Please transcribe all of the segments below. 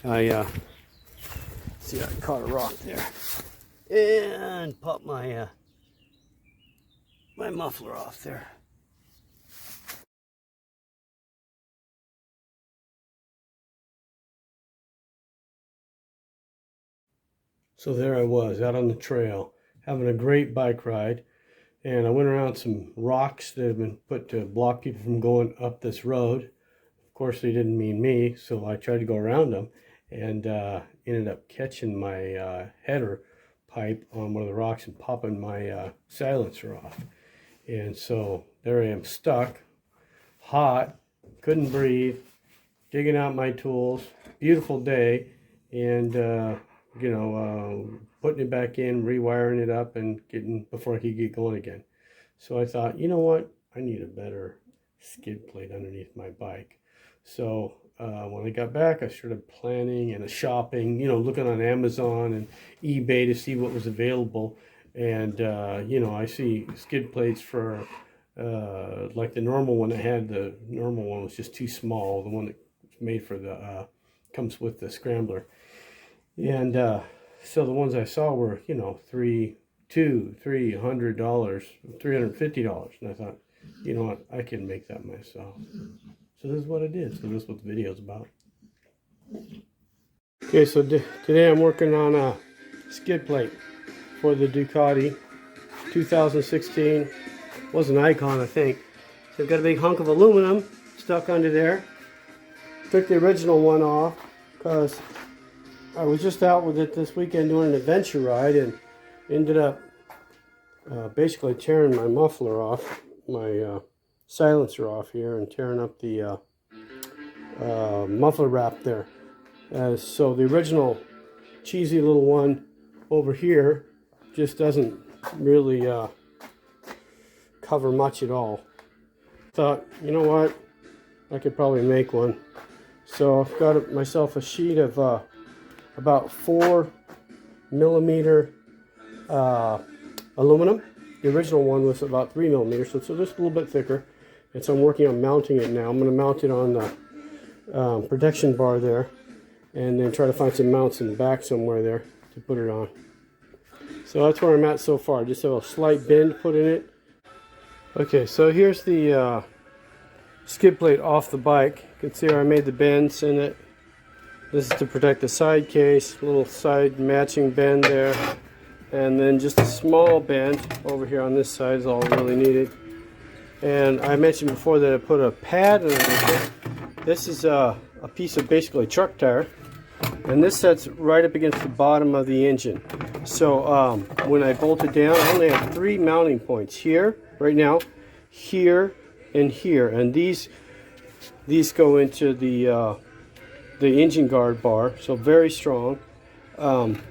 See, I caught a rock there and popped my my muffler off there. So there I was out on the trail having a great bike ride, and I went around some rocks that have been put to block people from going up this road. Of course, they didn't mean me, so I tried to go around them and ended up catching my header pipe on one of the rocks and popping my silencer off. And so there I am, stuck, hot, couldn't breathe, digging out my tools. Beautiful day, and putting it back in, rewiring it up, and getting before I could get going again. So I thought, you know what? I need a better skid plate underneath my bike. So when I got back, I started planning and shopping, looking on Amazon and eBay to see what was available. And, I see skid plates for, like the normal one I had. The normal one was just too small. The one that was made for the, comes with the Scrambler. And so the ones I saw were, $300, $350. And I thought, you know what, I can make that myself. So this is what I did. So this is what the video is about. Okay, so today I'm working on a skid plate for the Ducati 2016. Was an Icon, I think. So I've got a big hunk of aluminum stuck under there. Took the original one off because I was just out with it this weekend doing an adventure ride and ended up basically tearing my muffler off, my silencer off here, and tearing up the muffler wrap there. So the original cheesy little one over here just doesn't really cover much at all. Thought, you know what, I could probably make one. So I've got myself a sheet of about 4mm aluminum. The original one was about 3mm, so it's just a little bit thicker. And so I'm working on mounting it now. I'm going to mount it on the protection bar there, and then try to find some mounts in the back somewhere there to put it on. So that's where I'm at so far. Just have a slight bend put in it. Okay, so here's the skid plate off the bike. You can see where I made the bends in it. This is to protect the side case, little side matching bend there, and then just a small bend over here on this side is all really needed. And I mentioned before that I put a pad underneath it. This is a piece of basically truck tire, and this sets right up against the bottom of the engine. So when I bolt it down, I only have 3 mounting points here, right now, here, and here, and these go into the engine guard bar, so very strong. And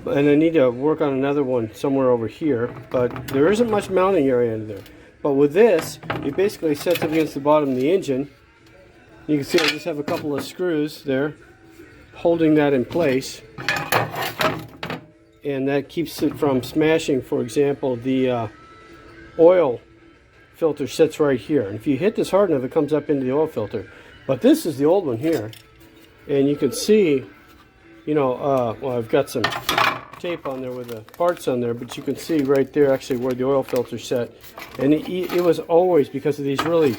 I need to work on another one somewhere over here, but there isn't much mounting area in there. But with this, it basically sets up against the bottom of the engine. You can see I just have a couple of screws there holding that in place, and that keeps it from smashing. For example, the oil filter sits right here, and if you hit this hard enough, it comes up into the oil filter. But this is the old one here, and you can see, well, I've got some tape on there with the parts on there, but you can see right there actually where the oil filter set. And it was always, because of these really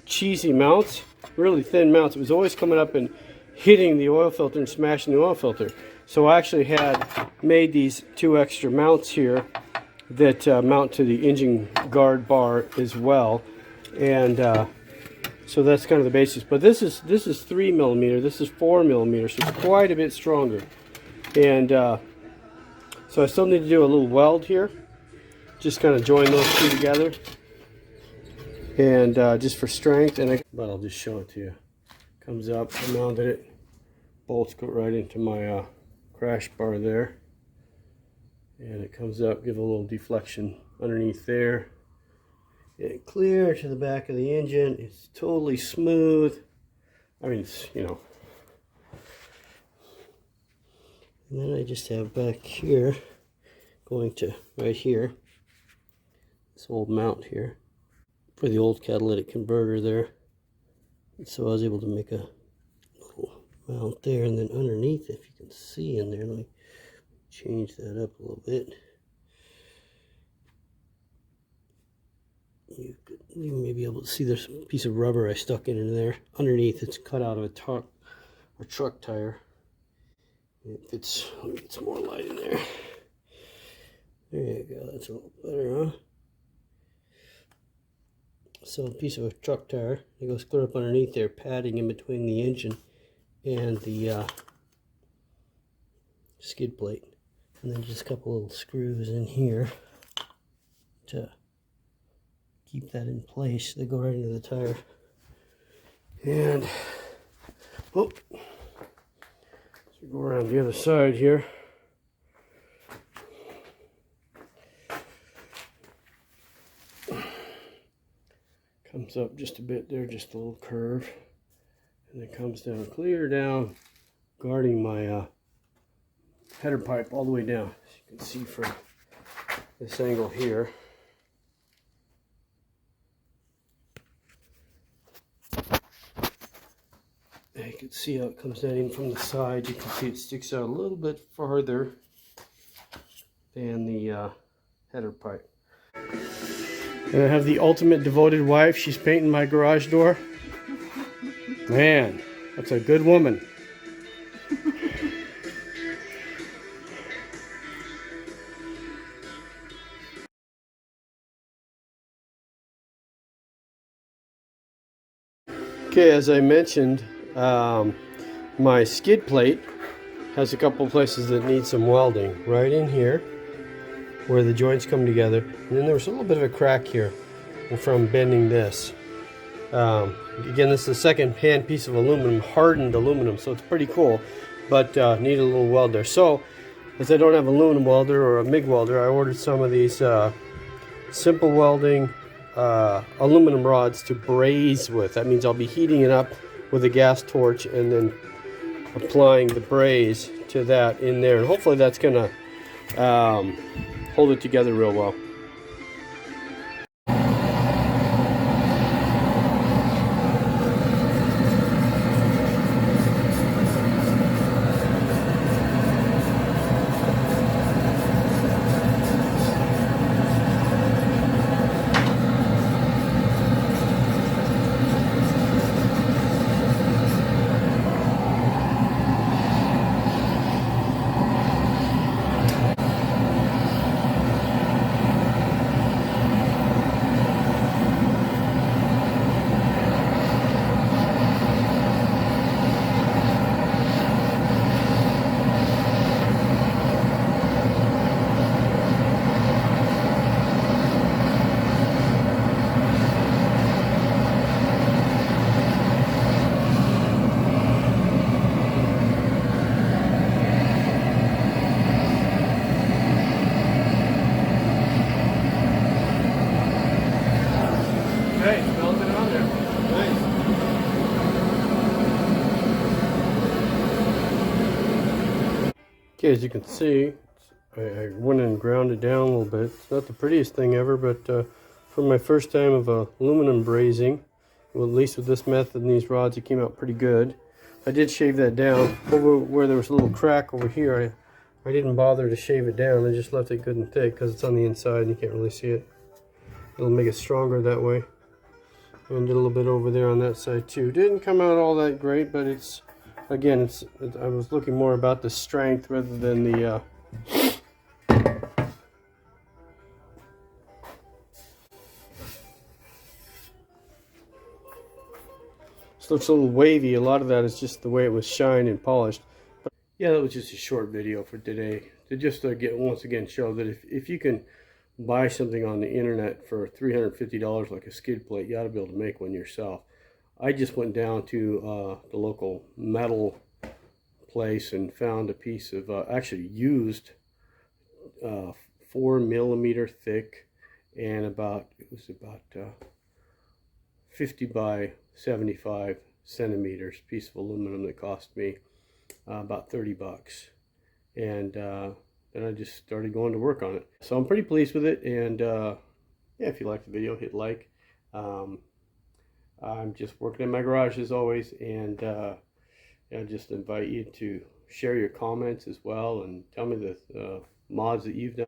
cheesy mounts, really thin mounts, it was always coming up and hitting the oil filter and smashing the oil filter. So I actually had made these 2 extra mounts here that mount to the engine guard bar as well. And so that's kind of the basis. But this is 3mm, this is 4mm, so it's quite a bit stronger. And so I still need to do a little weld here, just kind of join those two together, and just for strength. But I'll just show it to you. Comes up, I mounted it, bolts go right into my crash bar there, and it comes up, give a little deflection underneath there, and clear to the back of the engine. It's totally smooth. I mean, it's, and then I just have back here, going to right here, this old mount here for the old catalytic converter there. And so I was able to make a little mount there, and then underneath, if you can see in there, let me change that up a little bit. You may be able to see there's a piece of rubber I stuck in there. Underneath, it's cut out of a truck tire. It fits. Let me get some more light in there. There you go. That's a little better, huh? So a piece of a truck tire. It goes clear up underneath there, padding in between the engine and the skid plate. And then just a couple little screws in here to keep that in place. They go right into the tire. And oh, so go around the other side here. Comes up just a bit there, just a little curve, and then comes down clear down, guarding my header pipe all the way down. As you can see from this angle here. You can see how it comes down in from the side. You can see it sticks out a little bit farther than the header pipe. And I have the ultimate devoted wife. She's painting my garage door. Man, that's a good woman. Okay, as I mentioned, my skid plate has a couple places that need some welding. Right in here, where the joints come together. And then there was a little bit of a crack here from bending this. Again, this is a second-hand piece of aluminum, hardened aluminum, so it's pretty cool, but need a little weld there. So, as I don't have an aluminum welder or a MIG welder, I ordered some of these simple welding aluminum rods to braze with. That means I'll be heating it up with a gas torch and then applying the braze to that in there. And hopefully that's going to hold it together real well. Okay, as you can see, I went and ground it down a little bit. It's not the prettiest thing ever, but for my first time of aluminum brazing, well, at least with this method and these rods, it came out pretty good. I did shave that down. Over where there was a little crack over here, I didn't bother to shave it down. I just left it good and thick because it's on the inside and you can't really see it. It'll make it stronger that way. And did a little bit over there on that side too. Didn't come out all that great, but it's, again, I was looking more about the strength rather than the this looks a little wavy. A lot of that is just the way it was shined and polished. But yeah, that was just a short video for today to just once again show that if you can buy something on the internet for $350 like a skid plate, you ought to be able to make one yourself. I just went down to the local metal place and found a piece of actually used 4mm thick and it was about 50 by 75 centimeters piece of aluminum that cost me about 30 bucks. And then I just started going to work on it. So I'm pretty pleased with it, and yeah, if you like the video, hit like. I'm just working in my garage as always, and I just invite you to share your comments as well, and tell me the mods that you've done.